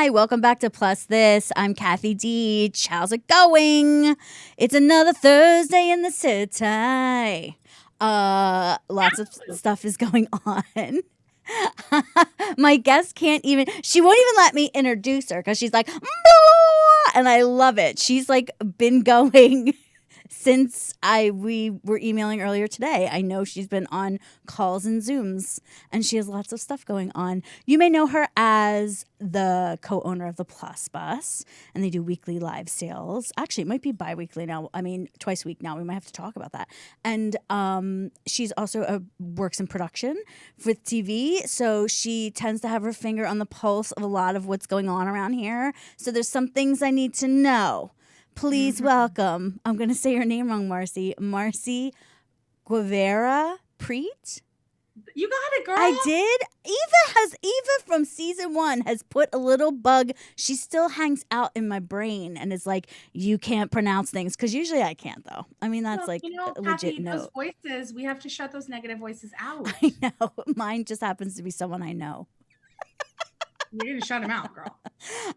Hi, welcome back to Plus This. I'm Kathy Deach. How's it going? It's another Thursday in the city. Lots of stuff is going on. My guest she won't even let me introduce her because she's like, "Blah!" And I love it. She's like been going since we were emailing earlier today. I know she's been on calls and Zooms, and she has lots of stuff going on. You may know her as the co-owner of the Plus Bus, and they do weekly live sales. Actually, it might be bi-weekly now. I mean, twice a week now. We might have to talk about that. And she's also works in production with TV, so she tends to have her finger on the pulse of a lot of what's going on around here. So there's some things I need to know. Please welcome, I'm going to say your name wrong, Marcy. Marcy Guevara-Prete? You got it, girl. I did. Eva from season 1 has put a little bug. She still hangs out in my brain and is like, you can't pronounce things. Because usually I can't, though. I mean, that's a legit Kathy, note. those voices, we have to shut those negative voices out. I know. Mine just happens to be someone I know. You're gonna shut them out, girl.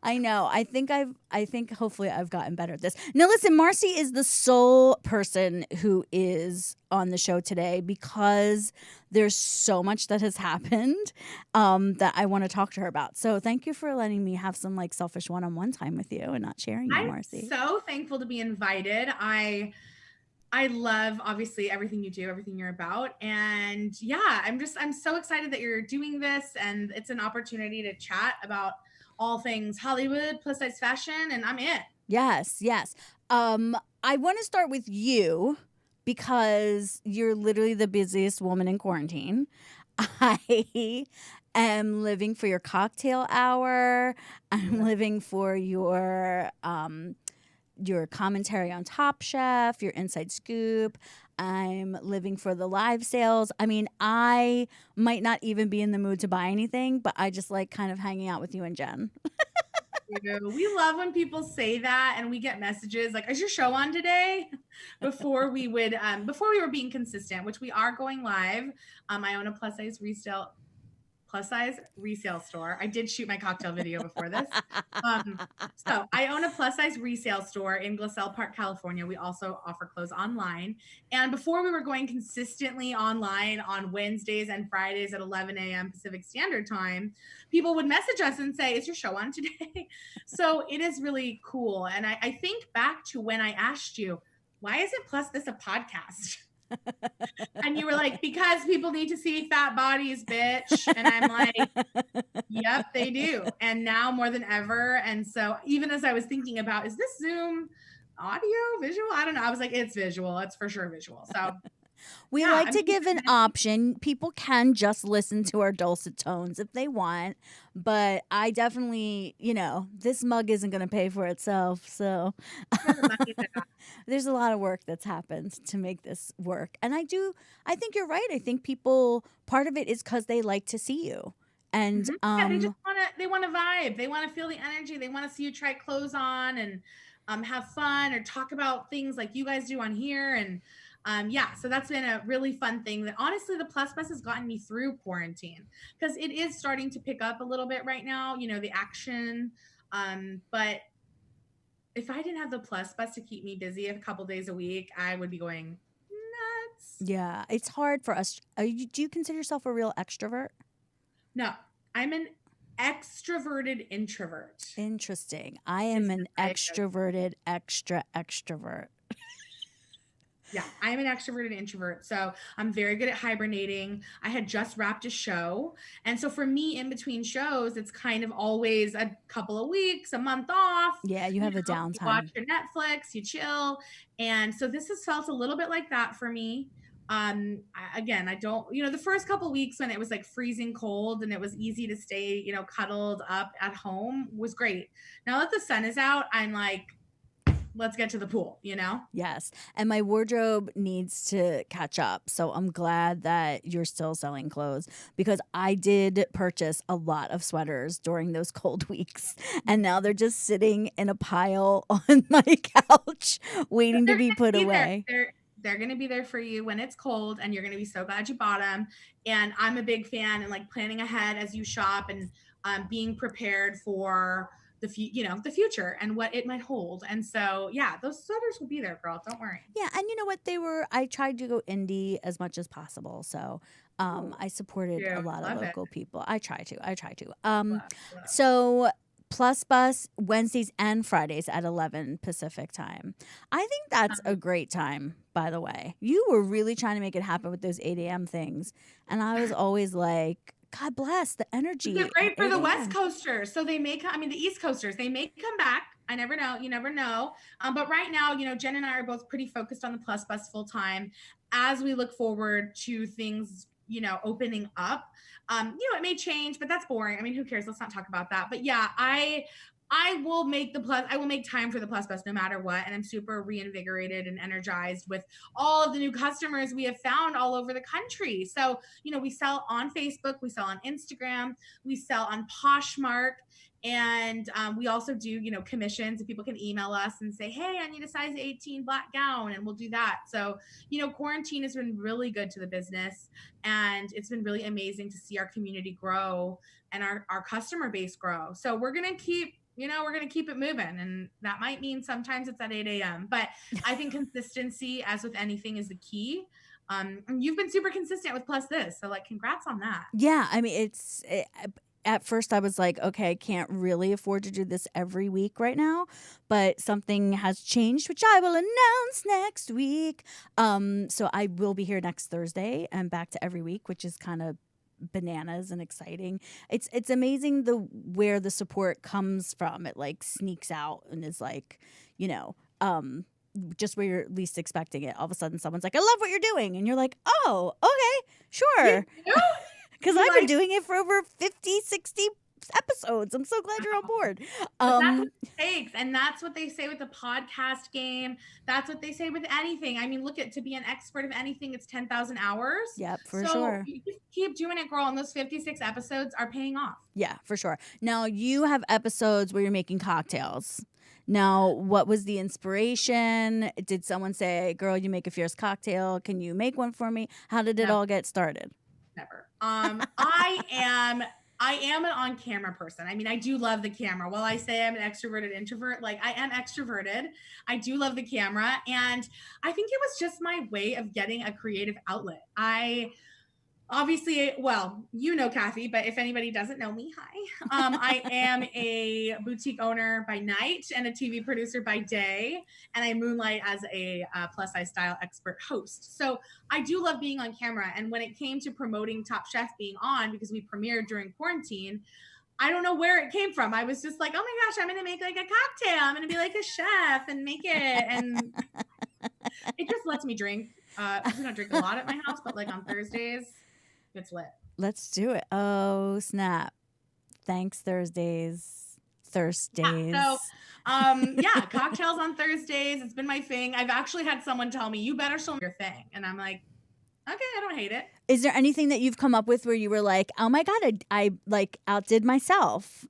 I know. I think hopefully I've gotten better at this. Now listen, Marcy is the sole person who is on the show today because there's so much that has happened that I want to talk to her about. So thank you for letting me have some like selfish one-on-one time with you and not sharing you, Marcy. I'm so thankful to be invited. I love obviously everything you do, everything you're about. And yeah, I'm so excited that you're doing this, and it's an opportunity to chat about all things Hollywood, plus size fashion, and I'm in. Yes. I want to start with you because you're literally the busiest woman in quarantine. I am living for your cocktail hour. I'm living for your commentary on Top Chef, your Inside Scoop. I'm living for the live sales. I mean, I might not even be in the mood to buy anything, but I just like kind of hanging out with you and Jen. We love when people say that, and we get messages like, is your show on today? Before we were being consistent, which we are going live. I own a plus size resale store. I did shoot my cocktail video before this. So I own a plus size resale store in Glacelle Park, California. We also offer clothes online. And before we were going consistently online on Wednesdays and Fridays at 11 a.m. Pacific Standard Time, people would message us and say, is your show on today? So it is really cool. And I think back to when I asked you, why isn't Plus This a podcast? And you were like, because people need to see fat bodies, bitch. And I'm like, yep, they do. And now more than ever. And so even as I was thinking about, is this Zoom audio, visual? I don't know. I was like, it's visual. It's for sure visual. So we like to give an option. People can just listen to our dulcet tones if they want. But I definitely, this mug isn't going to pay for itself. So there's a lot of work that's happened to make this work. And I think you're right. I think part of it is because they like to see you. And they want to vibe. They want to feel the energy. They want to see you try clothes on and have fun or talk about things like you guys do on here. And so that's been a really fun thing that honestly the Plus Bus has gotten me through quarantine, because it is starting to pick up a little bit right now, the action. But if I didn't have the Plus Bus to keep me busy a couple days a week, I would be going nuts. Yeah, it's hard for us. Do you consider yourself a real extrovert? No, I'm an extroverted introvert. Interesting. I am an extroverted extrovert. Yeah, I'm an extroverted introvert. So I'm very good at hibernating. I had just wrapped a show. And so for me, in between shows, it's kind of always a couple of weeks, a month off. Yeah, you have a downtime. You watch your Netflix, you chill. And so this has felt a little bit like that for me. I don't, the first couple of weeks when it was like freezing cold and it was easy to stay, cuddled up at home was great. Now that the sun is out, I'm like, let's get to the pool, Yes. And my wardrobe needs to catch up. So I'm glad that you're still selling clothes, because I did purchase a lot of sweaters during those cold weeks. And now they're just sitting in a pile on my couch waiting to be put away. They're going to be there for you when it's cold, and you're going to be so glad you bought them. And I'm a big fan and like planning ahead as you shop and being prepared for the future and what it might hold. And so, yeah, those sweaters will be there, girl. Don't worry. Yeah, and you know what? I tried to go indie as much as possible. So I supported a Cute. lot of Love it. local people. I try to. Love. So Plus Bus Wednesdays and Fridays at 11 Pacific time. I think that's a great time, by the way. You were really trying to make it happen with those 8 a.m. things. And I was always like, God bless the energy. They're great at for 8 the a.m. West Coasters. So they may come, I mean, the East Coasters, they may come back. I never know. You never know. But right now, Jen and I are both pretty focused on the Plus Bus full time as we look forward to things, opening up. It may change, but that's boring. I mean, who cares? Let's not talk about that. But yeah, I will make time for the Plus Bus no matter what. And I'm super reinvigorated and energized with all of the new customers we have found all over the country. So, we sell on Facebook, we sell on Instagram, we sell on Poshmark. And we also do, commissions. People can email us and say, hey, I need a size 18 black gown, and we'll do that. So, quarantine has been really good to the business, and it's been really amazing to see our community grow and our customer base grow. So we're going to keep it moving. And that might mean sometimes it's at 8 a.m. But I think consistency, as with anything, is the key. And you've been super consistent with Plus This. So, congrats on that. Yeah, I mean, at first I was like, okay, I can't really afford to do this every week right now, but something has changed, which I will announce next week. So I will be here next Thursday and back to every week, which is kind of bananas and exciting. It's amazing where the support comes from. It sneaks out and is just where you're least expecting it. All of a sudden someone's like, I love what you're doing. And you're like, oh, okay, sure. Because I've been doing it for over 50, 60 episodes. I'm so glad you're on board. That's what it takes. And that's what they say with the podcast game. That's what they say with anything. I mean, to be an expert of anything, it's 10,000 hours. Yep, for sure. You just keep doing it, girl. And those 56 episodes are paying off. Yeah, for sure. Now, you have episodes where you're making cocktails. Now, what was the inspiration? Did someone say, girl, you make a fierce cocktail. Can you make one for me? How did it all get started? Never. I am an on-camera person. I mean, I do love the camera. While I say I'm an extroverted introvert, I am extroverted. I do love the camera. And I think it was just my way of getting a creative outlet. Obviously, well, Kathy, but if anybody doesn't know me, hi. I am a boutique owner by night and a TV producer by day, and I moonlight as a plus size style expert host. So I do love being on camera. And when it came to promoting Top Chef being on, because we premiered during quarantine, I don't know where it came from. I was just like, oh my gosh, I'm going to make a cocktail. I'm going to be like a chef and make it. And it just lets me drink. We don't drink a lot at my house, but on Thursdays, it's lit. Let's do it. Oh, snap. Thanks, Thursdays. Yeah, cocktails on Thursdays. It's been my thing. I've actually had someone tell me, you better show me your thing. And I'm like, okay, I don't hate it. Is there anything that you've come up with where you were like, oh my God, I outdid myself?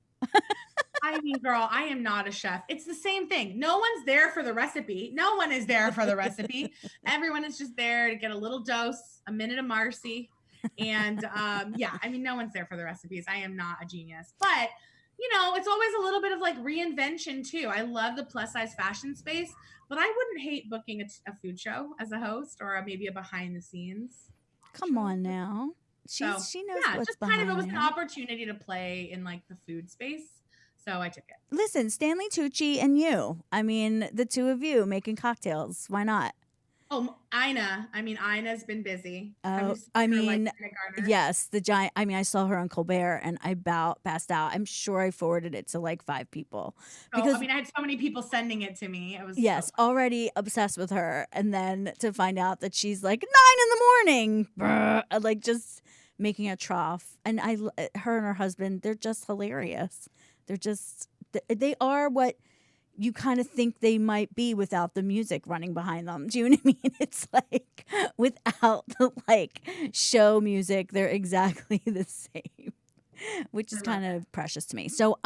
I mean, girl, I am not a chef. It's the same thing. No one's there for the recipe. No one is there for the recipe. Everyone is just there to get a little dose, a minute of Marcy. And no one's there for the recipes. I am not a genius, but it's always a little bit of reinvention too. I love the plus size fashion space, but I wouldn't hate booking a food show as a host or maybe a behind the scenes. Come on now. She knows what's just behind it was an opportunity to play in the food space. So I took it. Listen, Stanley Tucci and you. I mean, the two of you making cocktails. Why not? Oh, Ina. I mean, Ina's been busy. Yes, the giant. I mean, I saw her on Colbert and I passed out. I'm sure I forwarded it to 5 people. Because I had so many people sending it to me. It was already obsessed with her. And then to find out that she's 9 in the morning, just making a trough. And her and her husband, they're just hilarious. They are what you kind of think they might be without the music running behind them. Do you know what I mean? It's without the show music, they're exactly the same, which is kind of precious to me. So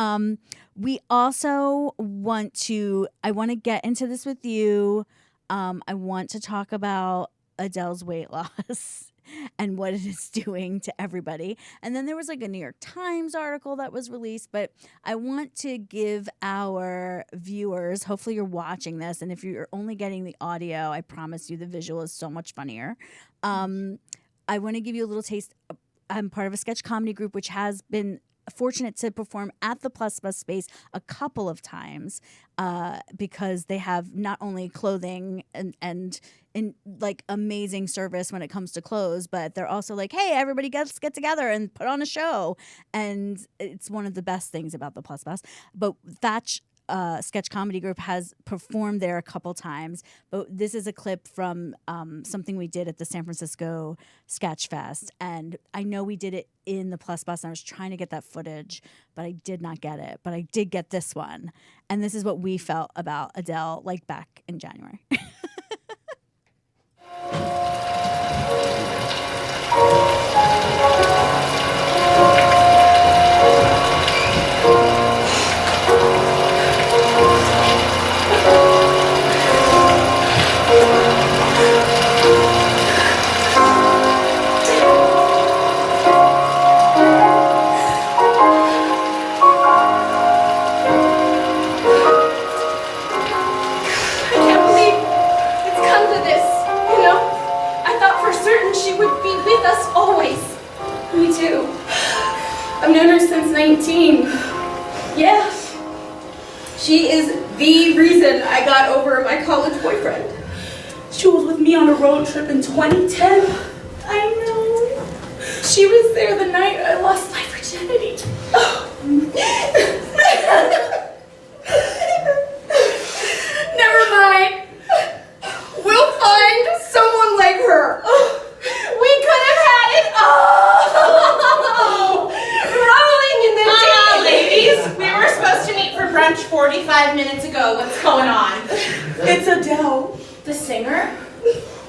we also I want to get into this with you. I want to talk about Adele's weight loss. and what it is doing to everybody. And then there was like a New York Times article that was released. But I want to give our viewers, hopefully you're watching this, and if you're only getting the audio, I promise you the visual is so much funnier. I want to give you a little taste. I'm part of a sketch comedy group, which has been fortunate to perform at the Plus Bus space a couple of times because they have not only clothing and like amazing service when it comes to clothes, but they're also like, hey, everybody get together and put on a show. And it's one of the best things about the Plus Bus. But Thatch sketch comedy group has performed there a couple times, but this is a clip from something we did at the San Francisco Sketch Fest, and I know we did it in the Plus Bus, and I was trying to get that footage, but I did not get it, but I did get this one, and this is what we felt about Adele like back in January. I've known her since 19. Yeah. She is the reason I got over my college boyfriend. She was with me on a road trip in 2010. I know. She was there the night I lost my virginity. Never mind. We'll find someone like her. We could have had it all. Rolling in the deep. Ladies, we were supposed to meet for brunch 45 minutes ago. What's going on? It's Adele. The singer?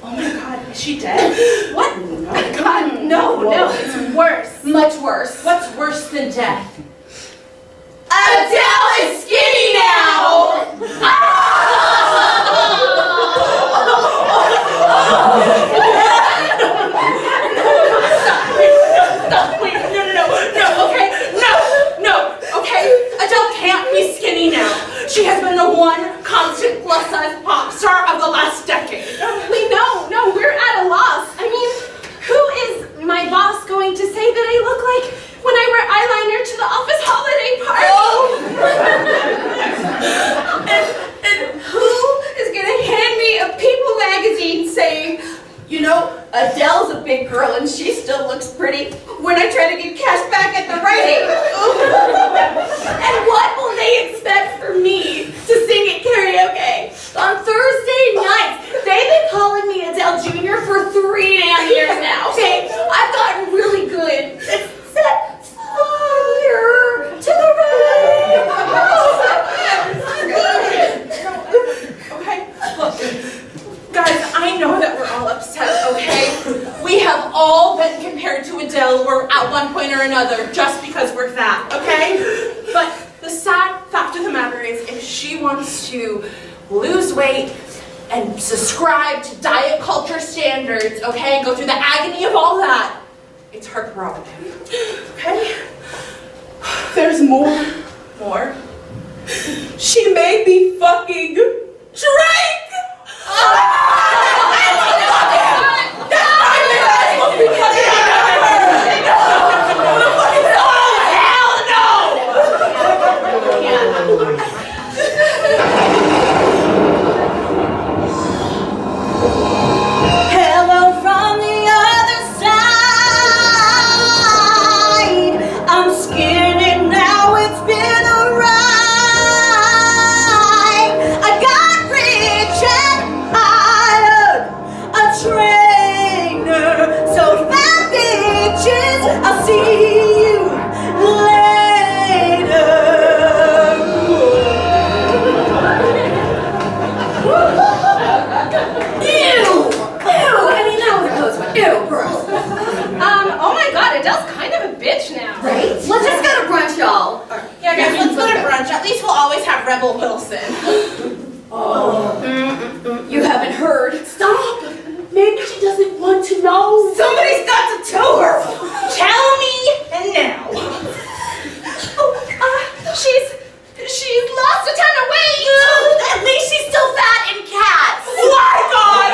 Oh my God, is she dead? What? No. God, no, it's worse. Much worse. What's worse than death? Adele is skinny now! Stop, wait, no, okay? No, okay? Adele can't be skinny now. She has been the one constant plus-size pop star of the last decade. We know, no, we're at a loss. I mean, who is my boss going to say that I look like when I wear eyeliner to the office holiday party? and who is gonna hand me a People magazine saying, you know, Adele's a big girl and she still looks pretty when I try to get cash back at the Rite Aid? And what will they expect from me to sing at karaoke? On Thursday nights, they've been calling me Adele Jr. for 3 damn years now. Okay, I've gotten really good. Set fire to the rain. Okay, look. Guys, I know that we're all upset, okay? We have all been compared to Adele at one point or another just because we're fat, okay? But the sad fact of the matter is if she wants to lose weight and subscribe to diet culture standards, okay, go through the agony of all that, it's her prerogative, okay? There's more. More? She made me fucking drink! Rebel Wilson. Oh. You haven't heard. Stop! Maybe she doesn't want to know. Somebody's got to tell her. Tell me now. She's lost a ton of weight. At least she's still fat and cats. My God!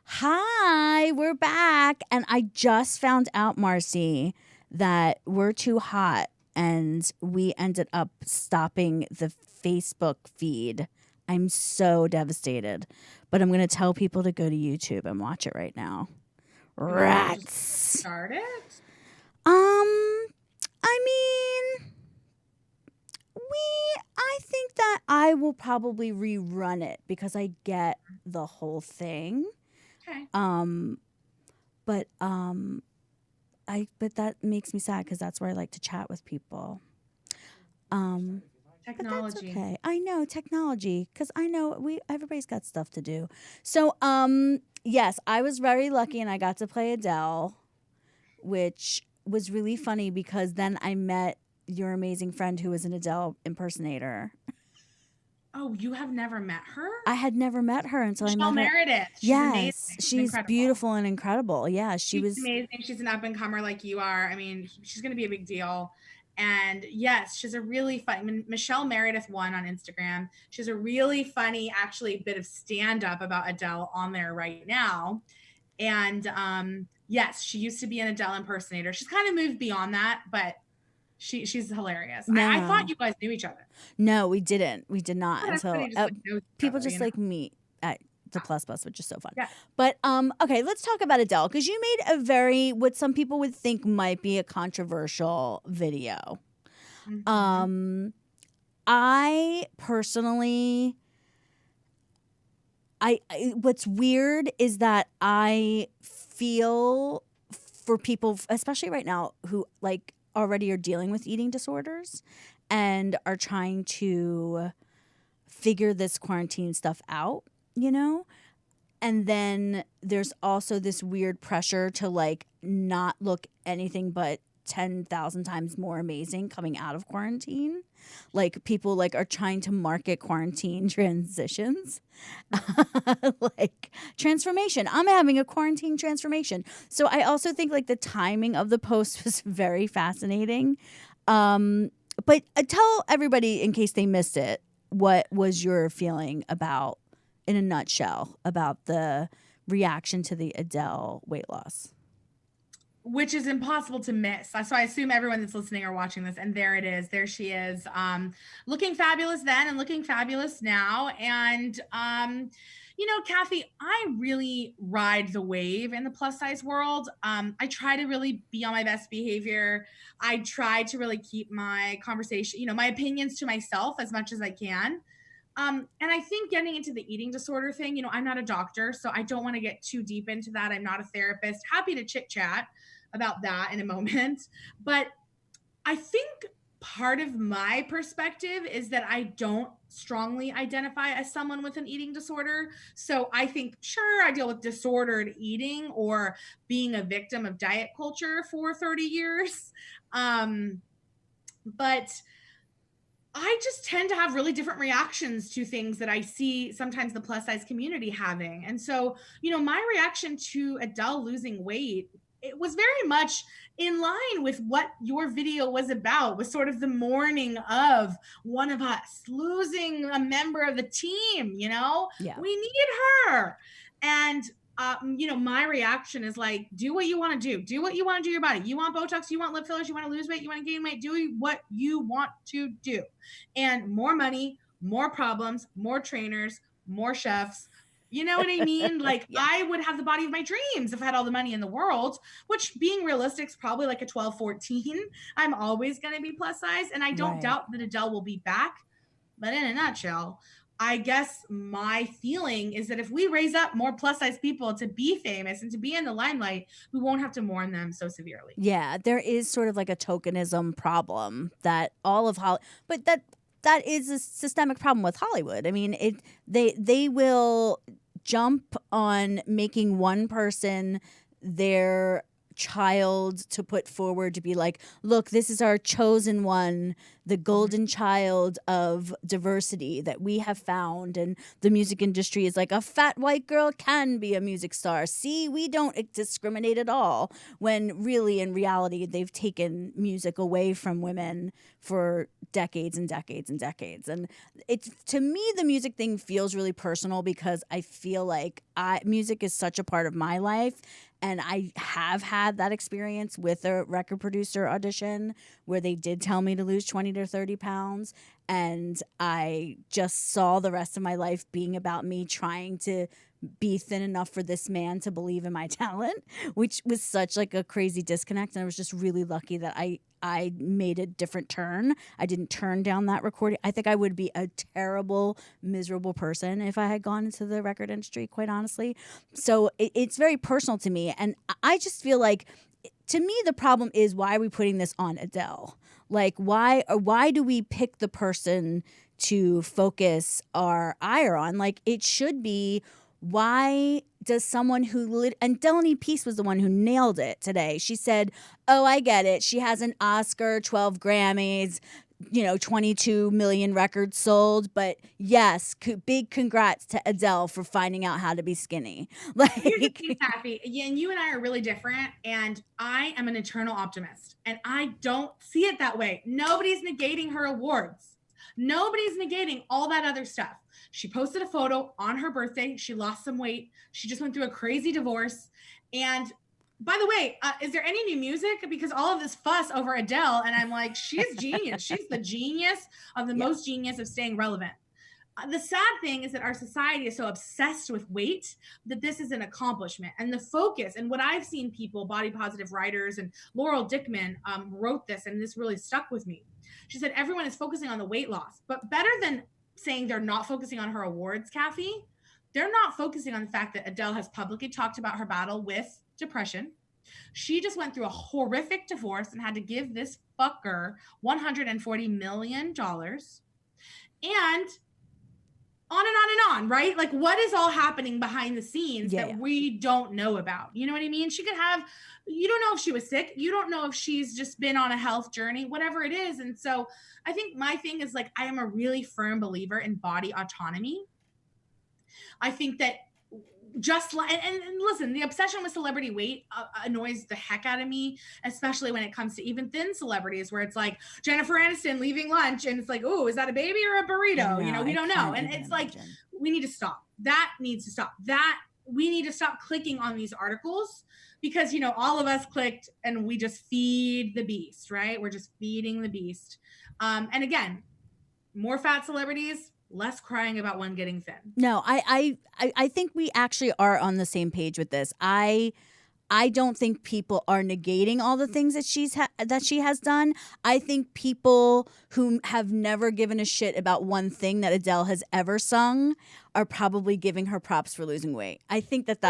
Hi, we're back. And I just found out, Marcy, that we're too hot and we ended up stopping the Facebook feed. I'm so devastated. But I'm going to tell people to go to YouTube and watch it right now. Rats. Start it. I mean, I think that I will probably rerun it because I get the whole thing. Okay. But that makes me sad because that's where I like to chat with people. But that's Technology. okay. I know technology because I know everybody's got stuff to do. So yes, I was very lucky and I got to play Adele, which was really funny because then I met your amazing friend who was an Adele impersonator. Oh, you have never met her? I had never met her until I Michelle met her. Meredith. She's Yes, amazing. she's incredible. beautiful and incredible. Yeah, She's was amazing. She's an up and comer like you are. I mean, she's going to be a big deal. And yes, she's a really fun. Michelle Meredith won on Instagram. She's a really funny, actually, bit of stand up about Adele on there right now. And yes, she used to be an Adele impersonator. She's kind of moved beyond that, but she's hilarious. No. I thought you guys knew each other. No, we didn't. We did not But until everybody just, like, knows each people other, just you know? like meet at the Plus Bus, which is so fun. Yeah. But okay, let's talk about Adele because you made a very what some people would think might be a controversial video. Mm-hmm. I personally, what's weird is that I feel for people, especially right now, who like already are dealing with eating disorders and are trying to figure this quarantine stuff out, you know? And then there's also this weird pressure to like not look anything but 10,000 times more amazing coming out of quarantine. Like people like are trying to market quarantine transitions. Like transformation. I'm having a quarantine transformation. So I also think like the timing of the post was very fascinating. But tell everybody in case they missed it, what was your feeling about, in a nutshell, about the reaction to the Adele weight loss? Which is impossible to miss. So I assume everyone that's listening or watching this, and there it is. There she is, looking fabulous then and looking fabulous now. And, you know, Kathy, I really ride the wave in the plus size world. I try to really be on my best behavior. I try to really keep my conversation, you know, my opinions to myself as much as I can. And I think getting into the eating disorder thing, you know, I'm not a doctor, so I don't want to get too deep into that. I'm not a therapist. Happy to chit chat about that in a moment. But I think part of my perspective is that I don't strongly identify as someone with an eating disorder. So I think, sure, I deal with disordered eating or being a victim of diet culture for 30 years. But I just tend to have really different reactions to things that I see sometimes the plus size community having. And so, you know, my reaction to Adele losing weight, it was very much in line with what your video was about, was sort of the mourning of one of us losing a member of the team, you know? Yeah. We need her. And you know, my reaction is like, do what you want to do. Do what you want to do your body. You want Botox, you want lip fillers, you want to lose weight, you want to gain weight, do what you want to do. And more money, more problems, more trainers, more chefs. You know what I mean? Like, yeah. I would have the body of my dreams if I had all the money in the world, which, being realistic, is probably like a 12, 14. I'm always going to be plus size. And I don't doubt that Adele will be back. But in a nutshell, I guess my feeling is that if we raise up more plus size people to be famous and to be in the limelight, we won't have to mourn them so severely. Yeah, there is sort of like a tokenism problem that all of Hollywood, but that is a systemic problem with Hollywood. I mean, they will jump on making one person their child to put forward to be like, look, this is our chosen one, the golden child of diversity that we have found. And the music industry is like, a fat white girl can be a music star. See, we don't discriminate at all. When really, in reality, they've taken music away from women for decades and decades and decades. And it's, to me, the music thing feels really personal because I feel like music is such a part of my life. And I have had that experience with a record producer audition where they did tell me to lose 20 to 30 pounds. And I just saw the rest of my life being about me trying to be thin enough for this man to believe in my talent, which was such like a crazy disconnect. And I was just really lucky that I made a different turn. I didn't turn down that recording. I think I would be a terrible, miserable person if I had gone into the record industry, quite honestly. So it's very personal to me. And I just feel like, to me, the problem is, why are we putting this on Adele? Like, why do we pick the person to focus our ire on? Like, it should be, why does someone who and Delaney Peace was the one who nailed it today. She said, oh, I get it. She has an Oscar, 12 Grammys, 22 million records sold. But yes, big congrats to Adele for finding out how to be skinny. Like, here's the thing, Kathy. Yeah, and you and I are really different. And I am an eternal optimist. And I don't see it that way. Nobody's negating her awards. Nobody's negating all that other stuff. She posted a photo on her birthday. She lost some weight. She just went through a crazy divorce. And by the way, is there any new music? Because all of this fuss over Adele, and I'm like, she's genius. She's the genius of the most genius of staying relevant. The sad thing is that our society is so obsessed with weight that this is an accomplishment. And the focus, and what I've seen people, body positive writers, and Laurel Dickman wrote this, and this really stuck with me. She said, everyone is focusing on the weight loss, but better than saying they're not focusing on her awards, Kathy, they're not focusing on the fact that Adele has publicly talked about her battle with depression. She just went through a horrific divorce and had to give this fucker $140 million. And on and on and on, right? Like, what is all happening behind the scenes that we don't know about? You know what I mean? She could have, you don't know if she was sick. You don't know if she's just been on a health journey, whatever it is. And so I think my thing is, like, I am a really firm believer in body autonomy. I think that just like, and listen, the obsession with celebrity weight annoys the heck out of me, especially when it comes to even thin celebrities, where it's like Jennifer Aniston leaving lunch and it's like, oh, is that a baby or a burrito? We don't know. And it's like, we need to stop. That needs to stop. We need to stop clicking on these articles because, all of us clicked and we just feed the beast, right? We're just feeding the beast. And again, more fat celebrities, less crying about one getting thin. No, I think we actually are on the same page with this. I don't think people are negating all the things that she has done. I think people who have never given a shit about one thing that Adele has ever sung are probably giving her props for losing weight. I think that's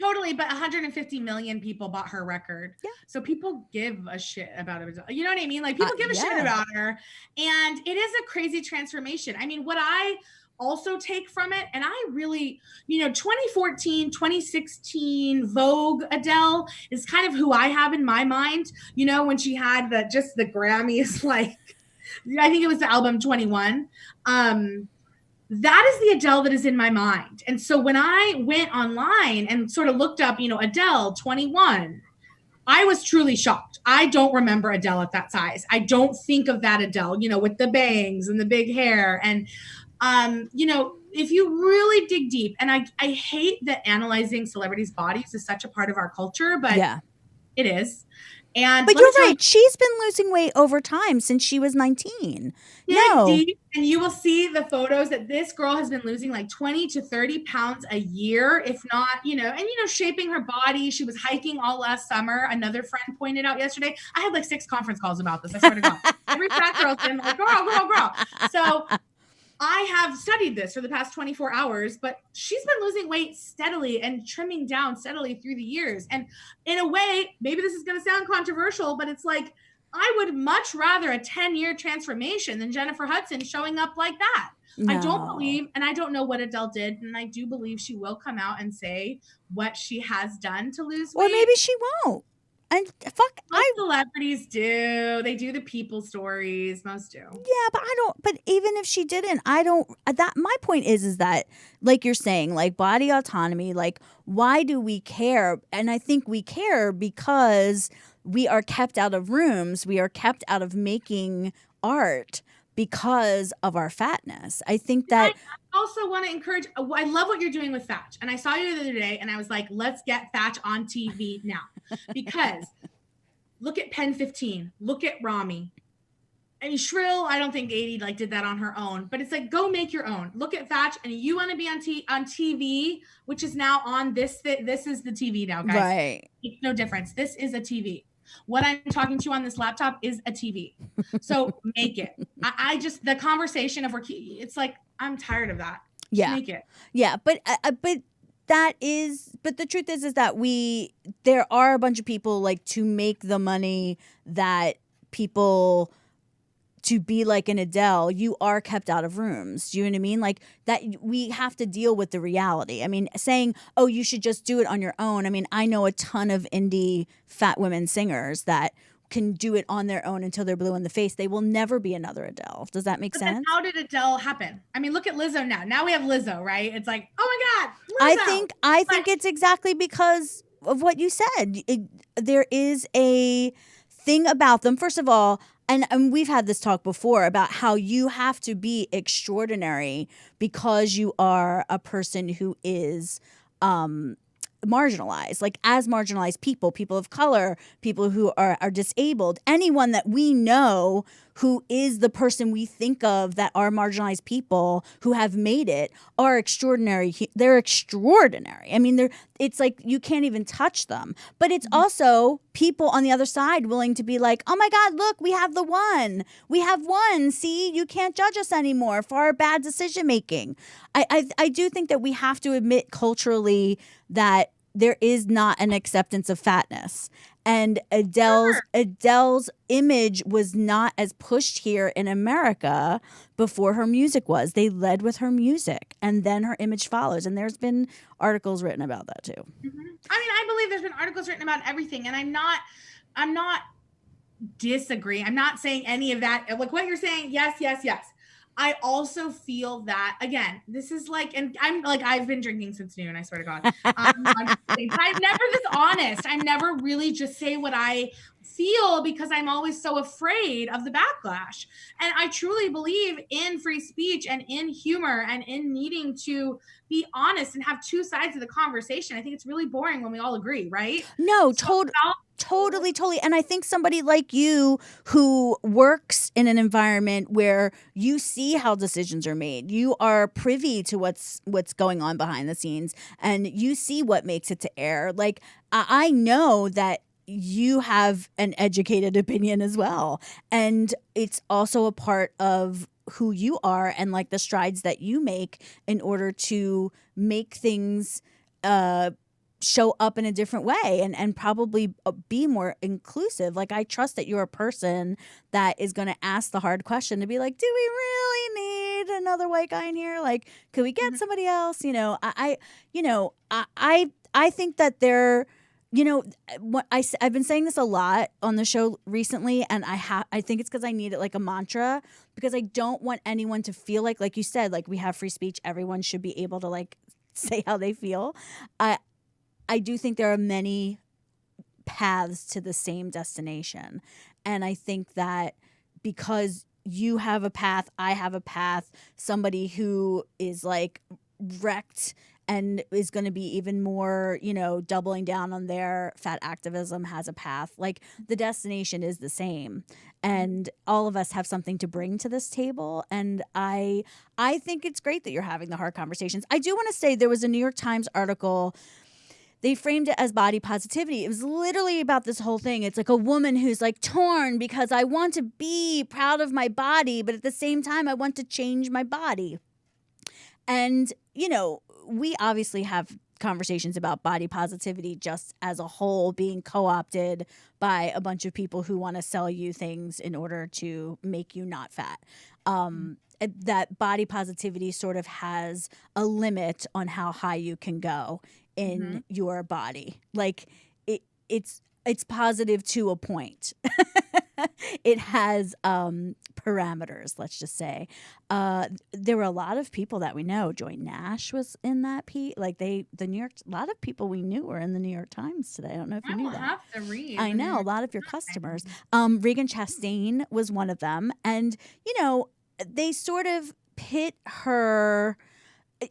totally. But 150 million people bought her record. Yeah. So people give a shit about it. You know what I mean? Like, people give a shit about her. And it is a crazy transformation. I mean, what I also take from it, and I really, 2014, 2016 Vogue Adele is kind of who I have in my mind. When she had the Grammys, like, I think it was the album 21. That is the Adele that is in my mind. And so when I went online and sort of looked up, Adele 21, I was truly shocked. I don't remember Adele at that size. I don't think of that Adele, with the bangs and the big hair. And, if you really dig deep, and I hate that analyzing celebrities' bodies is such a part of our culture, but it is. But you're right. She's been losing weight over time since she was 19. And you will see the photos that this girl has been losing like 20 to 30 pounds a year, if not, shaping her body. She was hiking all last summer. Another friend pointed out yesterday. I had like 6 conference calls about this. I swear to God. Every fat girl's been like, girl. So I have studied this for the past 24 hours, but she's been losing weight steadily and trimming down steadily through the years. And in a way, maybe this is going to sound controversial, but it's like, I would much rather a 10-year transformation than Jennifer Hudson showing up like that. No. I don't believe, and I don't know what Adele did, and I do believe she will come out and say what she has done to lose weight. Or maybe she won't. And fuck, Most celebrities do. They do the people stories. Most do. yeah, but I don't. But even if she didn't, I don't. That my point is that, like you're saying, like body autonomy. Like, why do we care? And I think we care because we are kept out of rooms. We are kept out of making art because of our fatness. I think that. I also want to encourage. I love what you're doing with Fatch, and I saw you the other day, and I was like, let's get Fatch on TV now, because. Look at Pen 15. Look at Rami. I mean, Shrill, I don't think 80 like did that on her own, but it's like, go make your own. Look at Fatch, and you want to be on TV, which is now on this. This is the TV now, guys. Right. It's no difference. This is a TV. What I'm talking to you on this laptop is a TV. So make it. I just, the conversation of it's like, I'm tired of that. Yeah. Make it. Yeah, but that is, but the truth is that there are a bunch of people like to make the money that people to be like an Adele, you are kept out of rooms. Do you know what I mean? Like that we have to deal with the reality. I mean, saying, oh, you should just do it on your own. I mean, I know a ton of indie fat women singers that can do it on their own until they're blue in the face. They will never be another Adele. Does that make sense? How did Adele happen? I mean, look at Lizzo now. Now we have Lizzo, right? It's like, oh my God, Lizzo. I think it's exactly because of what you said. There is a thing about them. First of all, and we've had this talk before about how you have to be extraordinary because you are a person who is marginalized, like as marginalized people of color, people who are disabled, anyone that we know who is the person we think of that are marginalized people who have made it are extraordinary. They're extraordinary. I mean, it's like you can't even touch them. But it's also people on the other side willing to be like, oh my God, look, we have the one. We have one. See, you can't judge us anymore for our bad decision making. I do think that we have to admit culturally that there is not an acceptance of fatness. And Adele's image was not as pushed here in America before her music was. They led with her music, and then her image follows. And there's been articles written about that too. Mm-hmm. I mean, I believe there's been articles written about everything, and I'm not disagreeing. I'm not saying any of that. Like what you're saying, yes. I also feel that, again, this is like, and I'm like, I've been drinking since noon, I swear to God. I'm never this honest. I never really just say what I feel because I'm always so afraid of the backlash. And I truly believe in free speech and in humor and in needing to be honest and have two sides of the conversation. I think it's really boring when we all agree, right? No, totally. And I think somebody like you who works in an environment where you see how decisions are made, you are privy to what's going on behind the scenes, and you see what makes it to air. Like, I know that you have an educated opinion as well. And it's also a part of who you are and like the strides that you make in order to make things show up in a different way and probably be more inclusive. Like, I trust that you're a person that is going to ask the hard question to be like, do we really need another white guy in here? Like, could we get somebody else? You know, I think that they're, you know, what I've been saying this a lot on the show recently, and I think it's because I need it like a mantra, because I don't want anyone to feel like you said, like we have free speech, everyone should be able to like say how they feel. I do think there are many paths to the same destination, and I think that because you have a path, I have a path, somebody who is like wrecked and is going to be even more, you know, doubling down on their fat activism has a path. Like, the destination is the same, and all of us have something to bring to this table. And I think it's great that you're having the hard conversations. I do want to say there was a New York Times article. They framed it as body positivity. It was literally about this whole thing. It's like a woman who's like torn because I want to be proud of my body, but at the same time, I want to change my body. And, you know, we obviously have conversations about body positivity just as a whole being co-opted by a bunch of people who want to sell you things in order to make you not fat. That body positivity sort of has a limit on how high you can go in your body. Like, it's it's positive to a point. It has parameters, let's just say. There were a lot of people that we know. Joy Nash was in that piece. Like the New York, a lot of people we knew were in the New York Times today. I don't know if you I knew will that. have to read. I the New know a York lot of your Times. customers. Regan Chastain was one of them, and they sort of pit her.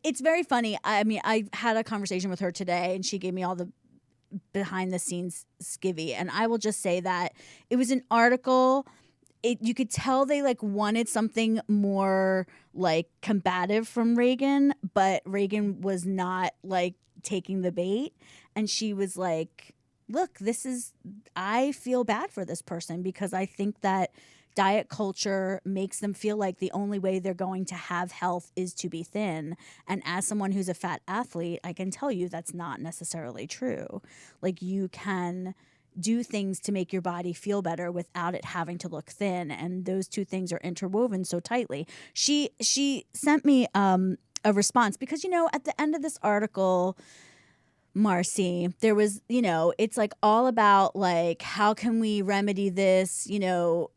It's very funny. I mean, I had a conversation with her today, and she gave me all the behind the scenes skivvy, and I will just say that it was an article. You could tell they like wanted something more like combative from Reagan, but Reagan was not like taking the bait, and she was like, look, I feel bad for this person because I think that diet culture makes them feel like the only way they're going to have health is to be thin. And as someone who's a fat athlete, I can tell you that's not necessarily true. Like, you can do things to make your body feel better without it having to look thin, and those two things are interwoven so tightly. She sent me a response because at the end of this article, Marcy, there was, it's like all about like, how can we remedy this?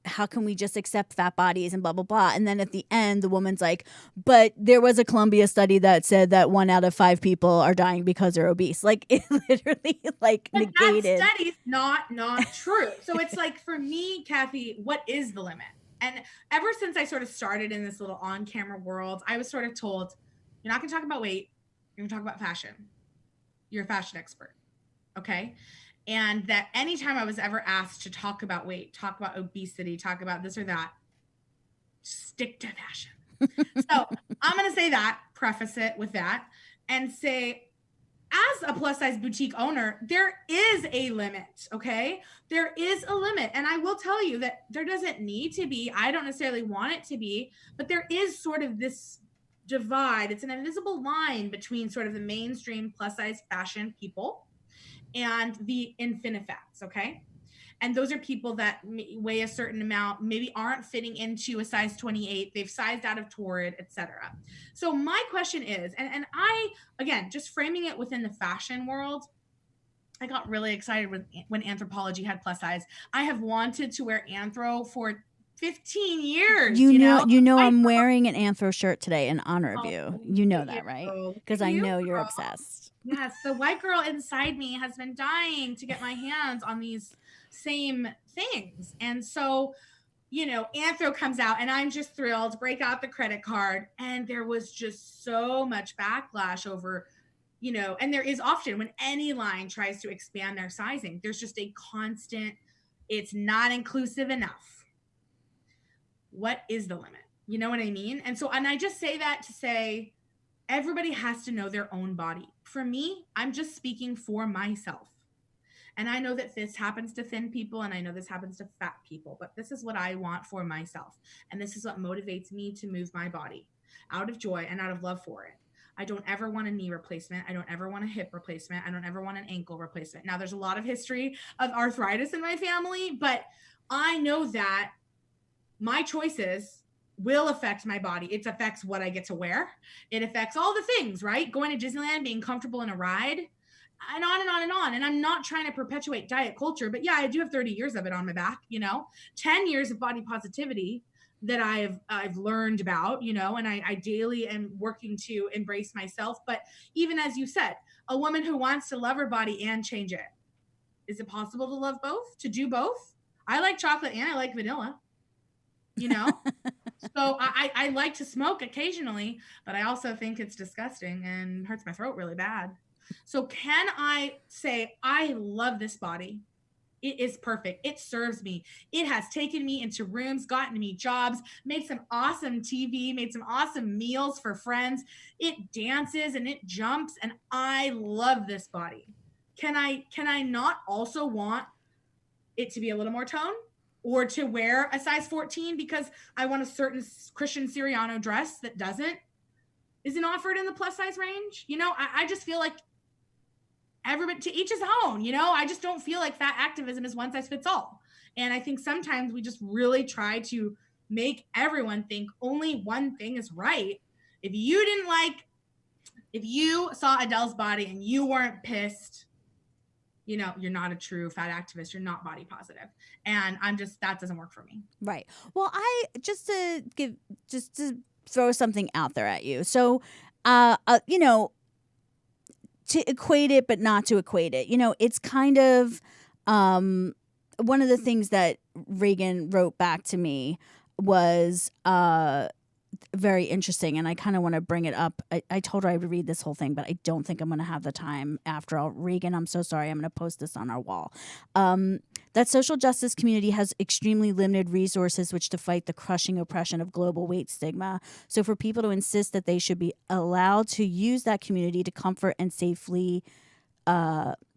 How can we just accept fat bodies and blah, blah, blah. And then at the end, the woman's like, but there was a Columbia study that said that 1 out of 5 people are dying because they're obese. Like, it literally like But negated. that study's not true. So it's like, for me, Kathy, what is the limit? And ever since I sort of started in this little on-camera world, I was sort of told, you're not going to talk about weight. You're going to talk about fashion. You're a fashion expert. Okay. And that anytime I was ever asked to talk about weight, talk about obesity, talk about this or that, stick to fashion. So I'm going to say that, preface it with that, and say, as a plus size boutique owner, there is a limit. Okay. There is a limit. And I will tell you that there doesn't need to be, I don't necessarily want it to be, but there is sort of this divide. It's an invisible line between sort of the mainstream plus size fashion people and the infinifats. Okay. And those are people that weigh a certain amount, maybe aren't fitting into a size 28. They've sized out of Torrid, etc. So my question is, and I, again, just framing it within the fashion world, I got really excited when Anthropologie had plus size. I have wanted to wear Anthro for 15 years. I'm wearing an Anthro shirt today in honor of you. You know that, right? Because I know you're obsessed. Yes, the white girl inside me has been dying to get my hands on these same things. And so, Anthro comes out and I'm just thrilled, break out the credit card. And there was just so much backlash over, and there is often when any line tries to expand their sizing, there's just a constant, it's not inclusive enough. What is the limit? You know what I mean? And I just say that to say, everybody has to know their own body. For me, I'm just speaking for myself. And I know that this happens to thin people, and I know this happens to fat people, but this is what I want for myself. And this is what motivates me to move my body out of joy and out of love for it. I don't ever want a knee replacement. I don't ever want a hip replacement. I don't ever want an ankle replacement. Now, there's a lot of history of arthritis in my family, but I know that my choices will affect my body. It affects what I get to wear. It affects all the things, right? Going to Disneyland, being comfortable in a ride, and on and on and on. And I'm not trying to perpetuate diet culture, but yeah, I do have 30 years of it on my back, 10 years of body positivity that I've learned about, and I daily am working to embrace myself. But even as you said, a woman who wants to love her body and change it, is it possible to love both, to do both? I like chocolate and I like vanilla. So I like to smoke occasionally, but I also think it's disgusting and hurts my throat really bad. So can I say, I love this body? It is perfect. It serves me. It has taken me into rooms, gotten me jobs, made some awesome TV, made some awesome meals for friends. It dances and it jumps, and I love this body. Can I not also want it to be a little more toned? Or to wear a size 14 because I want a certain Christian Siriano dress that isn't offered in the plus size range. I just feel like everybody, to each his own, I just don't feel like fat activism is one size fits all. And I think sometimes we just really try to make everyone think only one thing is right. If you saw Adele's body and you weren't pissed, you know, you're not a true fat activist, you're not body positive. And that doesn't work for me. Right. Well, just to throw something out there at you. So, you know, to equate it, but not to equate it. You know, it's kind of one of the things that Reagan wrote back to me was very interesting, and I kind of want to bring it up. I told her I would read this whole thing, but I don't think I'm going to have the time after all. Reagan, I'm so sorry. I'm going to post this on our wall. That social justice community has extremely limited resources which to fight the crushing oppression of global weight stigma. So for people to insist that they should be allowed to use that community to comfort and safely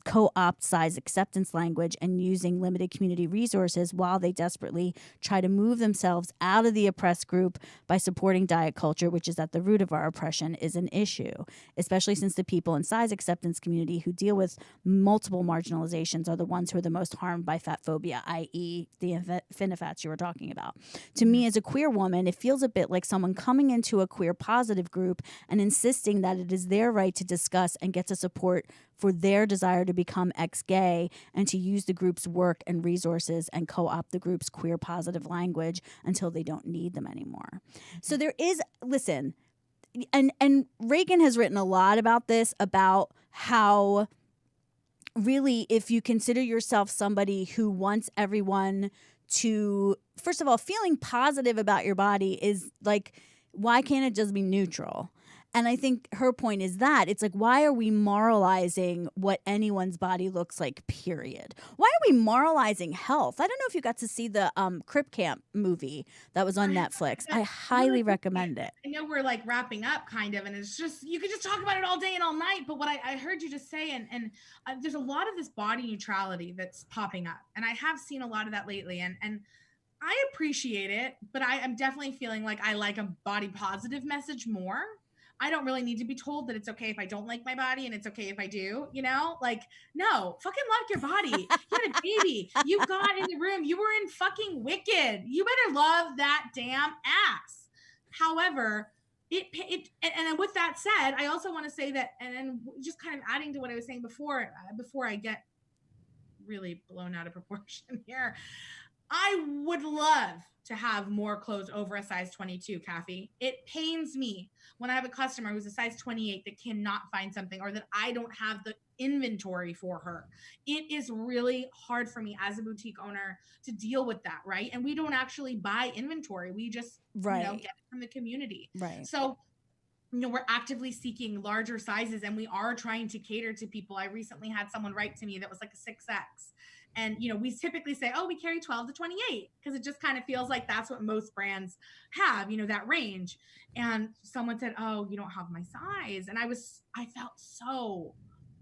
co-opt size acceptance language and using limited community resources while they desperately try to move themselves out of the oppressed group by supporting diet culture, which is at the root of our oppression, is an issue, especially since the people in size acceptance community who deal with multiple marginalizations are the ones who are the most harmed by fat phobia, i.e. the finifats you were talking about. To me, as a queer woman, it feels a bit like someone coming into a queer positive group and insisting that it is their right to discuss and get to support for their desire to become ex-gay and to use the group's work and resources and co-opt the group's queer positive language until they don't need them anymore. So there is, listen, and Reagan has written a lot about this, about how really if you consider yourself somebody who wants everyone to, first of all, feeling positive about your body is like, why can't it just be neutral? And I think her point is that it's like, why are we moralizing what anyone's body looks like, period? Why are we moralizing health? I don't know if you got to see the Crip Camp movie that was on Netflix. I highly recommend it. I know we're like wrapping up kind of, and it's just, you could just talk about it all day and all night. But what I heard you just say, and there's a lot of this body neutrality that's popping up. And I have seen a lot of that lately. And I appreciate it, but I am definitely feeling like I like a body positive message more. I don't really need to be told that it's okay if I don't like my body and it's okay if I do, you know? Like, no, fucking like your body. You had a baby. You got in the room. You were in fucking Wicked. You better love that damn ass. However, and with that said, I also want to say that, and just kind of adding to what I was saying before I get really blown out of proportion here, I would love to have more clothes over a size 22, Kathy. It pains me when I have a customer who's a size 28 that cannot find something, or that I don't have the inventory for her. It is really hard for me as a boutique owner to deal with that, right? And we don't actually buy inventory. We just get it from the community. Right. So, you know, we're actively seeking larger sizes, and we are trying to cater to people. I recently had someone write to me that was like a 6X. And, you know, we typically say, oh, we carry 12 to 28, because it just kind of feels like that's what most brands have, you know, that range. And someone said, oh, you don't have my size. And I felt so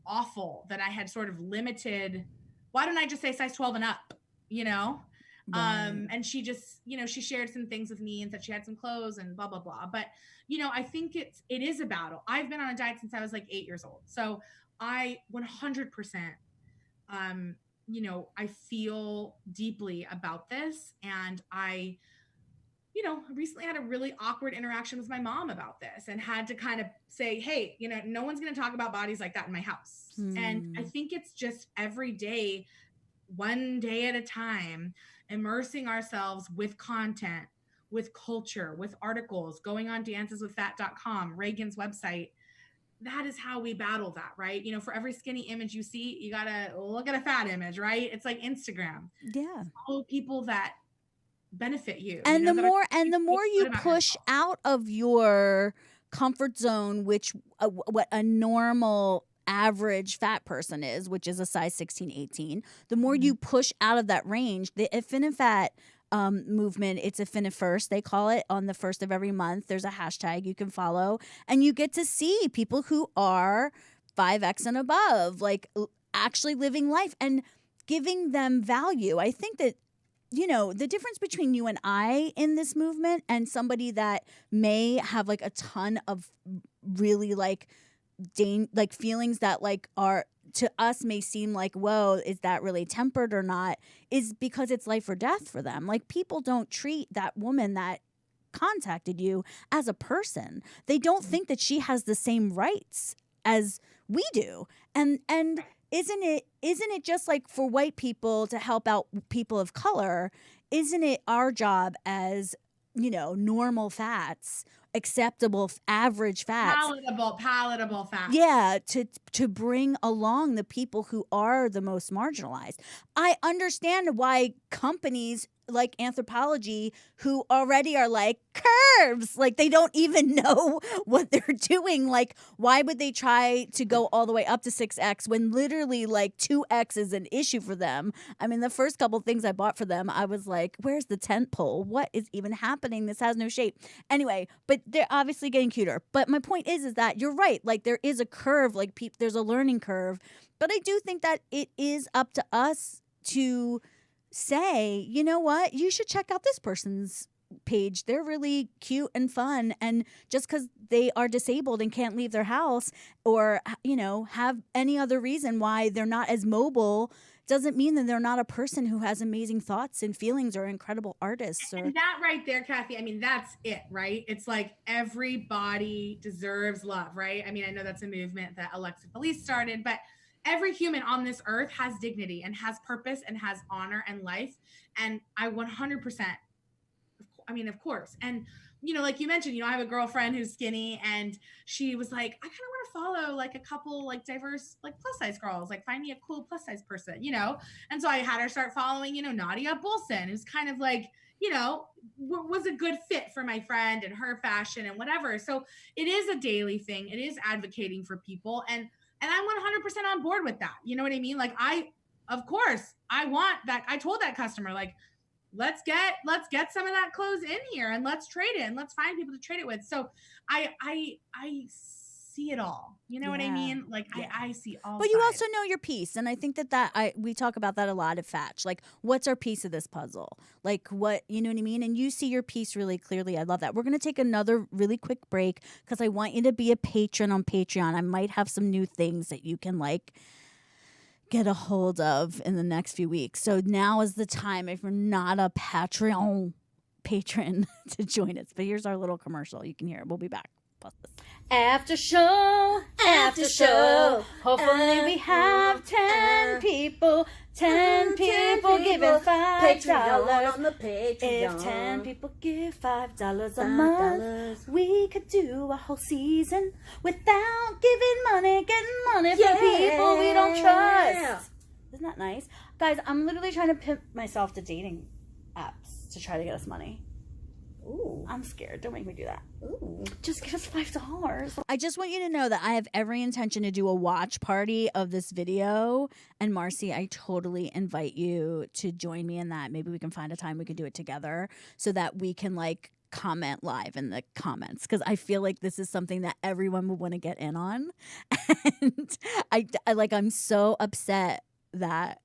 awful that I had sort of limited. Why don't I just say size 12 and up, you know? Right. And she just, you know, she shared some things with me and said she had some clothes and blah, blah, blah. But, you know, I think it is a battle. I've been on a diet since I was like 8 years old. So I 100%, you know, I feel deeply about this. And I, you know, recently had a really awkward interaction with my mom about this and had to kind of say, hey, you know, no one's going to talk about bodies like that in my house. And I think it's just every day, one day at a time, immersing ourselves with content, with culture, with articles, going on danceswithfat.com, Reagan's website. That is how we battle that, right? You know, for every skinny image you see, you got to look at a fat image, right? It's like Instagram. Yeah. Follow people that benefit you. And you know, the more you push out of your comfort zone, which what a normal average fat person is, which is a size 16, 18, the more you push out of that range, the Affinifat movement, it's Affinifirst, they call it, on the first of every month. There's a hashtag you can follow, and you get to see people who are 5X and above, like actually living life and giving them value. I think that, you know, the difference between you and I in this movement and somebody that may have like a ton of really like feelings that like are to us may seem like, whoa, is that really tempered or not, is because it's life or death for them. Like, people don't treat that woman that contacted you as a person. They don't think that she has the same rights as we do. And isn't it just like for white people to help out people of color? Isn't it our job as, normal fats, acceptable average fats, Palatable fats. yeah, to bring along the people who are the most marginalized? I understand why companies like Anthropology, who already are like curves, like they don't even know what they're doing. Like, why would they try to go all the way up to 6X when literally like 2X is an issue for them? I mean, the first couple things I bought for them, I was like, where's the tent pole? What is even happening? This has no shape. Anyway, but they're obviously getting cuter. But my point is that you're right. Like, there is a curve, like there's a learning curve. But I do think that it is up to us to say, you know what, you should check out this person's page. They're really cute and fun. And just because they are disabled and can't leave their house or, have any other reason why they're not as mobile doesn't mean that they're not a person who has amazing thoughts and feelings or incredible artists. And that right there, Kathy, I mean, that's it, right? It's like everybody deserves love, right? I mean, I know that's a movement that Alexa Felice started, but every human on this earth has dignity and has purpose and has honor and life. And I 100%, of course. And, like you mentioned, I have a girlfriend who's skinny and she was like, I kind of want to follow like a couple like diverse, like plus size girls, like find me a cool plus size person, And so I had her start following, Nadia Bolson, who's kind of like, was a good fit for my friend and her fashion and whatever. So it is a daily thing. It is advocating for people. And I'm 100% on board with that. You know what I mean? Like of course I want that. I told that customer, like, let's get some of that clothes in here and let's trade it and let's find people to trade it with. So I see it all. You know what I mean? Like I see all. But you also know your piece, and I think that we talk about that a lot at Fatch. Like, what's our piece of this puzzle? Like, what, you know what I mean? And you see your piece really clearly. I love that. We're gonna take another really quick break because I want you to be a patron on Patreon. I might have some new things that you can like get a hold of in the next few weeks. So now is the time, if you're not a Patreon patron, to join us. But here's our little commercial. You can hear it. We'll be back. After show. Hopefully we have 10 people. 10 people giving $5 on the Patreon. If 10 people give $5 a month, we could do a whole season without giving money, getting money from people we don't trust. Isn't that nice? Guys, I'm literally trying to pimp myself to dating apps to try to get us money. Ooh. I'm scared. Don't make me do that. Ooh. Just give us $5. I just want you to know that I have every intention to do a watch party of this video. And Marcy, I totally invite you to join me in that. Maybe we can find a time we can do it together so that we can like comment live in the comments, because I feel like this is something that everyone would want to get in on. And I'm so upset that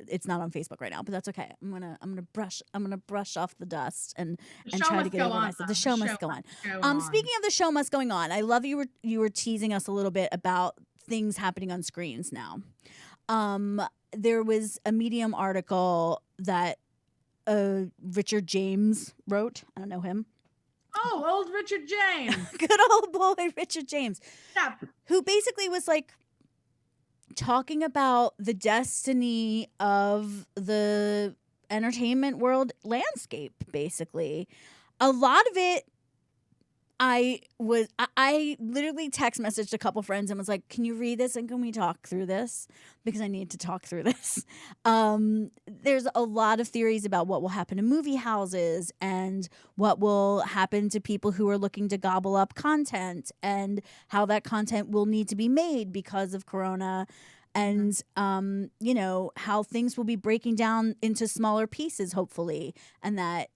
it's not on Facebook right now, but that's okay. I'm gonna brush off the dust and try to get over myself. The show must go on. Speaking of the show must going on, I love you were teasing us a little bit about things happening on screens now. There was a Medium article that Richard James wrote. I don't know him. Oh, old Richard James. Good old boy Richard James. Yeah. Who basically was like talking about the destiny of the entertainment world landscape, basically. A lot of it, I literally text messaged a couple friends and was like, can you read this and can we talk through this? Because I need to talk through this. There's a lot of theories about what will happen to movie houses and what will happen to people who are looking to gobble up content and how that content will need to be made because of Corona. And, how things will be breaking down into smaller pieces, hopefully, and that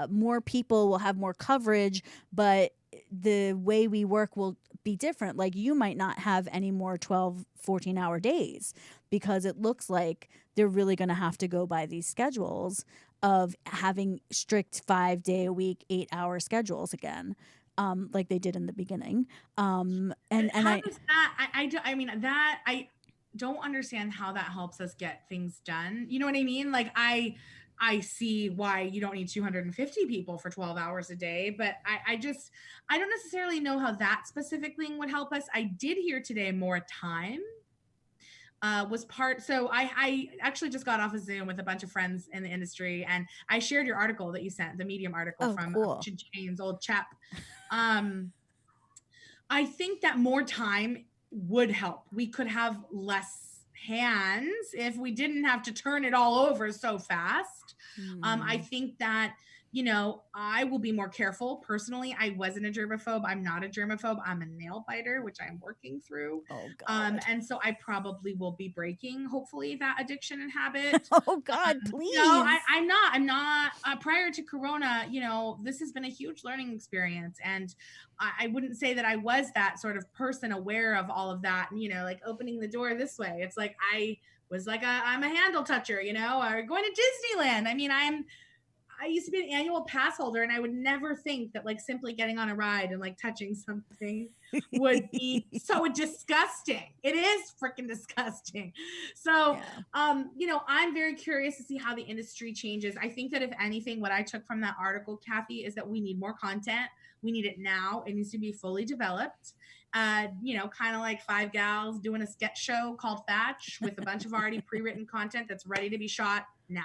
more people will have more coverage, but the way we work will be different. Like, you might not have any more 12, 14-hour days because it looks like they're really going to have to go by these schedules of having strict 5-day-a-week, 8-hour schedules again. Like they did in the beginning. I don't understand how that helps us get things done. You know what I mean? Like I see why you don't need 250 people for 12 hours a day, but I don't necessarily know how that specific thing would help us. I did hear today more time. was part. So I actually just got off a Zoom with a bunch of friends in the industry, and I shared your article that you sent, the Medium article from cool. James, old chap. I think that more time would help. We could have less hands if we didn't have to turn it all over so fast. I think that, you know, I will be more careful. Personally, I wasn't a germaphobe. I'm not a germaphobe. I'm a nail biter, which I'm working through. Oh God. And so I probably will be breaking, hopefully, that addiction and habit. Oh God, please. No, I'm not. Prior to Corona, you know, this has been a huge learning experience. And I wouldn't say that I was that sort of person aware of all of that. And, you know, like opening the door this way. It's like I was like, I'm a handle toucher, you know, or going to Disneyland. I mean, I used to be an annual pass holder, and I would never think that like simply getting on a ride and like touching something would be so disgusting. It is freaking disgusting. So, you know, I'm very curious to see how the industry changes. I think that if anything, what I took from that article, Kathy, is that we need more content. We need it now. It needs to be fully developed. You know, kind of like five gals doing a sketch show called Thatch with a bunch of already pre-written content that's ready to be shot now.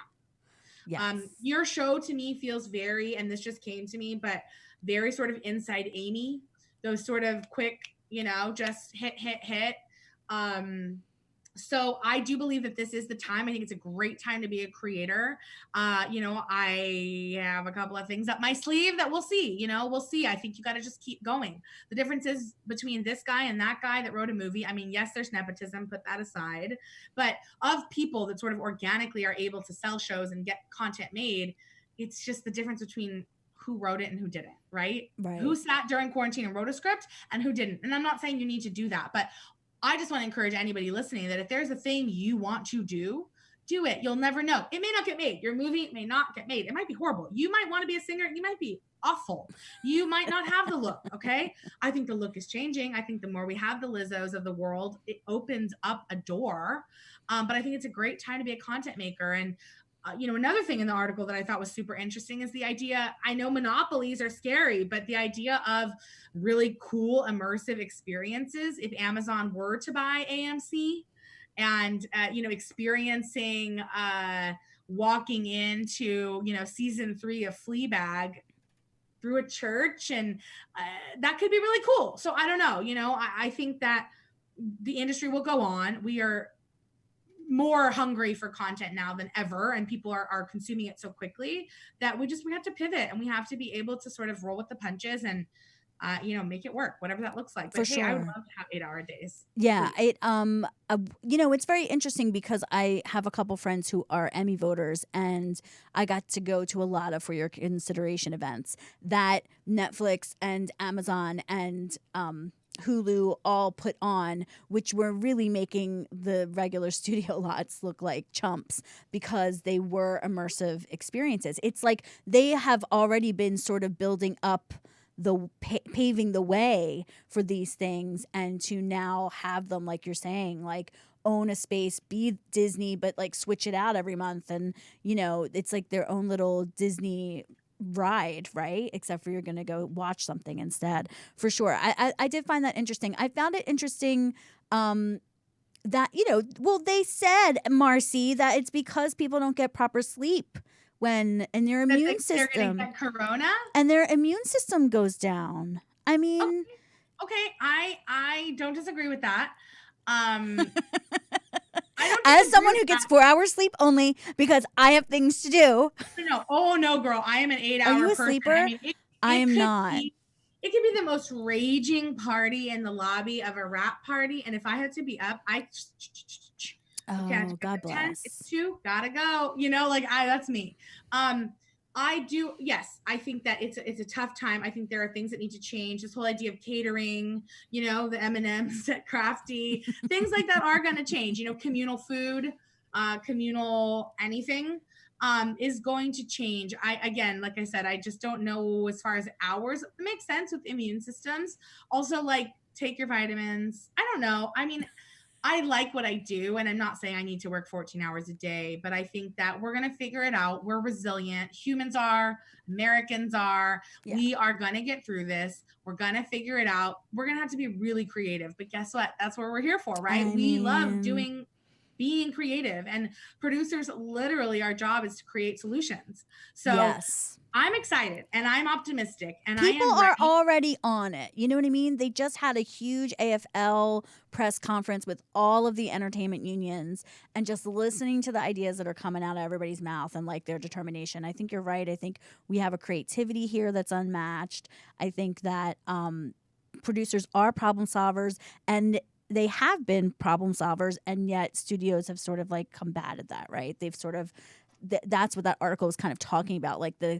Yes. Your show to me feels very, and this just came to me, but very sort of Inside Amy, those sort of quick, you know, just hit. So I do believe that this is the time. I think it's a great time to be a creator. You know, I have a couple of things up my sleeve that we'll see, you know, we'll see. I think you got to just keep going. The difference is between this guy and that guy that wrote a movie. I mean, yes, there's nepotism, put that aside, but of people that sort of organically are able to sell shows and get content made, it's just the difference between who wrote it and who didn't, right? Who sat during quarantine and wrote a script and who didn't. And I'm not saying you need to do that, but I just want to encourage anybody listening that if there's a thing you want to do it. You'll never know. It may not get made. Your movie may not get made. It might be horrible. You might want to be a singer. You might be awful. You might not have the look. Okay. I think the look is changing. I think the more we have the Lizzos of the world, it opens up a door. But I think it's a great time to be a content maker. And you know, another thing in the article that I thought was super interesting is the idea, I know monopolies are scary, but the idea of really cool immersive experiences, if Amazon were to buy AMC and, you know, experiencing walking into, you know, season 3 of Fleabag through a church, and that could be really cool. So I don't know, you know, I think that the industry will go on. We are more hungry for content now than ever, and people are consuming it so quickly that we have to pivot, and we have to be able to sort of roll with the punches and you know, make it work, whatever that looks like. But hey, I would love to have 8-hour days. Yeah, it you know, it's very interesting because I have a couple friends who are Emmy voters, and I got to go to a lot of For Your Consideration events that Netflix and Amazon and Hulu all put on, which were really making the regular studio lots look like chumps because they were immersive experiences. It's like they have already been sort of building up the paving the way for these things, and to now have them, like you're saying, like own a space, be Disney, but like switch it out every month. And, you know, it's like their own little Disney ride, right? Except for you're going to go watch something instead, for sure. I did find that interesting. I found it interesting that, you know, well, they said, Marcy, that it's because people don't get proper sleep when, and their immune system, they're gonna get corona, and their immune system goes down. I mean, okay. I don't disagree with that. I don't as someone who gets 4 hours sleep only because I have things to do. No, oh no, girl, I am an 8-hour Are you a person. sleeper? I mean, I am not. It could be the most raging party in the lobby of a rap party, and if I had to be up, okay, God bless. It's 2, gotta go. You know, like that's me. I do. Yes, I think that it's a tough time. I think there are things that need to change. This whole idea of catering, you know, the M&Ms at Crafty, things like that are going to change. You know, communal food, communal anything is going to change. Again, like I said, I just don't know as far as hours. It makes sense with immune systems. Also, like, take your vitamins. I don't know. I mean, I like what I do, and I'm not saying I need to work 14 hours a day, but I think that we're going to figure it out. We're resilient. Humans are, Americans are. Yeah. We are going to get through this. We're going to figure it out. We're going to have to be really creative, but guess what? That's what we're here for, right? We love doing being creative, and producers, literally our job is to create solutions. So Yes. I'm excited and I'm optimistic and People I am are ready. already on it. You know what I mean? They just had a huge AFL press conference with all of the entertainment unions, and just listening to the ideas that are coming out of everybody's mouth and like their determination. I think you're right. I think we have a creativity here that's unmatched. I think that producers are problem solvers, and they have been problem solvers, and yet studios have sort of like combated that, right? They've sort of that's what that article was kind of talking about, like the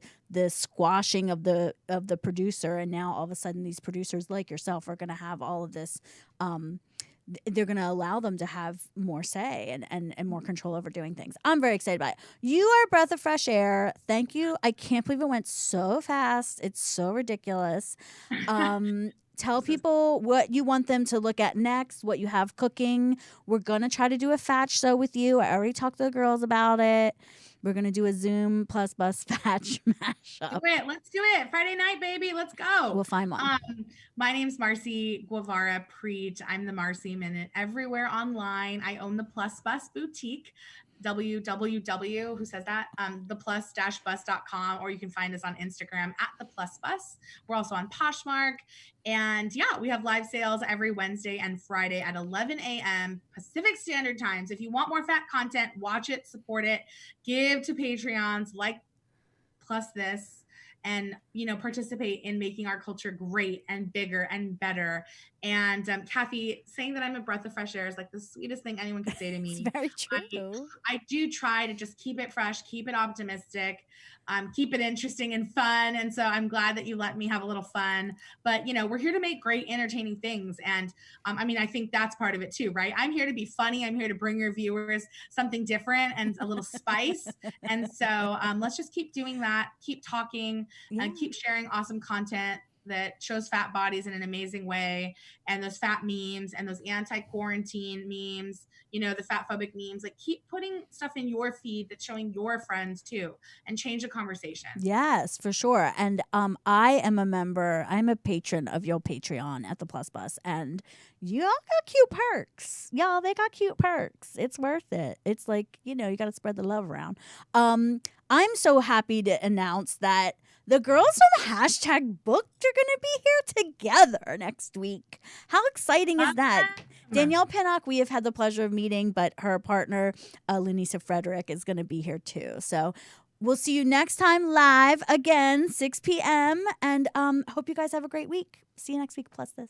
squashing of the producer, and now all of a sudden these producers like yourself are going to have all of this. They're going to allow them to have more say and more control over doing things. I'm very excited about it. You are a breath of fresh air. Thank you. I can't believe it went so fast. It's so ridiculous. Tell people what you want them to look at next, what you have cooking. We're going to try to do a Fatch show with you. I already talked to the girls about it. We're going to do a Zoom plus bus Fatch mashup. Wait, let's do it. Friday night, baby. Let's go. We'll find one. My name's Marcy Guevara-Prete. I'm the Marcy Minute everywhere online. I own the Plus Bus Boutique. Who says that? theplus-bus.com, or you can find us on Instagram at the Plus Bus. We're also on Poshmark. And yeah, we have live sales every Wednesday and Friday at 11 a.m. Pacific Standard Times. If you want more fat content, watch it, support it, give to Patreons like Plus This, and participate in making our culture great and bigger and better. And Kathy, saying that I'm a breath of fresh air is like the sweetest thing anyone could say to me. It's very true. I do try to just keep it fresh, keep it optimistic, keep it interesting and fun. And so I'm glad that you let me have a little fun. But we're here to make great, entertaining things. And I think that's part of it too, right? I'm here to be funny. I'm here to bring your viewers something different and a little spice. And so let's just keep doing that, keep talking, and keep sharing awesome content that shows fat bodies in an amazing way, and those fat memes and those anti-quarantine memes, the fat phobic memes. Like, keep putting stuff in your feed that's showing your friends too, and change the conversation. Yes, for sure. And I am a member. I'm a patron of your Patreon at the Plus Bus, and y'all got cute perks. Y'all, they got cute perks. It's worth it. It's like, you got to spread the love around. I'm so happy to announce that the girls from Hashtag Booked are going to be here together next week. How exciting is that? Danielle Pinnock, we have had the pleasure of meeting, but her partner, Lenisa Frederick, is going to be here too. So we'll see you next time live again, 6 p.m. And hope you guys have a great week. See you next week. Plus this.